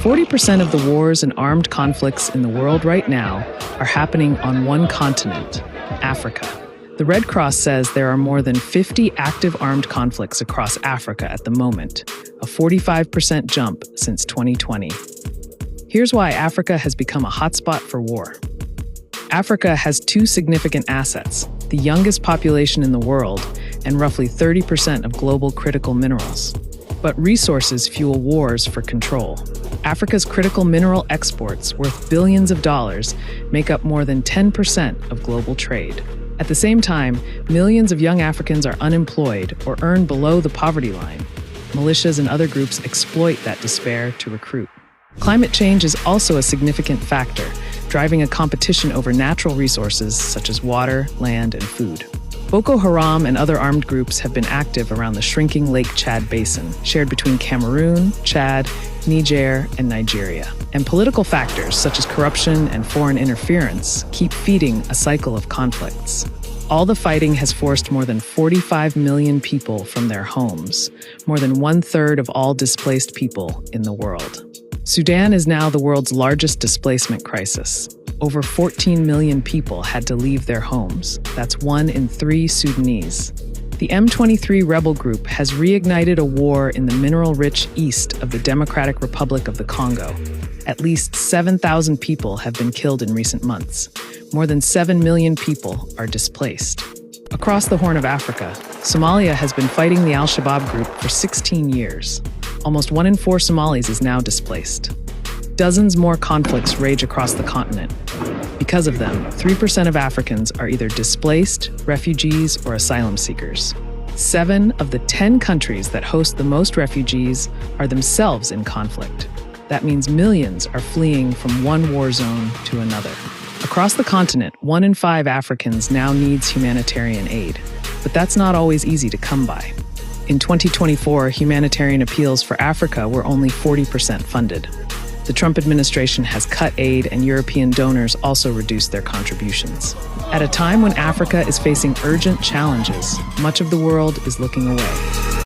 40% of the wars and armed conflicts in the world right now are happening on one continent, Africa. The Red Cross says there are more than 50 active armed conflicts across Africa at the moment, a 45% jump since 2020. Here's why Africa has become a hotspot for war. Africa has two significant assets: the youngest population in the world and roughly 30% of global critical minerals. But resources fuel wars for control. Africa's critical mineral exports, worth billions of dollars, make up more than 10% of global trade. At the same time, millions of young Africans are unemployed or earn below the poverty line. Militias and other groups exploit that despair to recruit. Climate change is also a significant factor, driving a competition over natural resources such as water, land, and food. Boko Haram and other armed groups have been active around the shrinking Lake Chad basin, shared between Cameroon, Chad, Niger, and Nigeria. And political factors such as corruption and foreign interference keep feeding a cycle of conflicts. All the fighting has forced more than 45 million people from their homes, more than 1/3 of all displaced people in the world. Sudan is now the world's largest displacement crisis. Over 14 million people had to leave their homes. That's 1 in 3 Sudanese. The M23 rebel group has reignited a war in the mineral-rich east of the Democratic Republic of the Congo. At least 7,000 people have been killed in recent months. More than 7 million people are displaced. Across the Horn of Africa, Somalia has been fighting the Al-Shabaab group for 16 years. Almost 1 in 4 Somalis is now displaced. Dozens more conflicts rage across the continent. Because of them, 3% of Africans are either displaced, refugees, or asylum seekers. 7 of the 10 countries that host the most refugees are themselves in conflict. That means millions are fleeing from one war zone to another. Across the continent, 1 in 5 Africans now needs humanitarian aid, but that's not always easy to come by. In 2024, humanitarian appeals for Africa were only 40% funded. The Trump administration has cut aid, and European donors also reduced their contributions. At a time when Africa is facing urgent challenges, much of the world is looking away.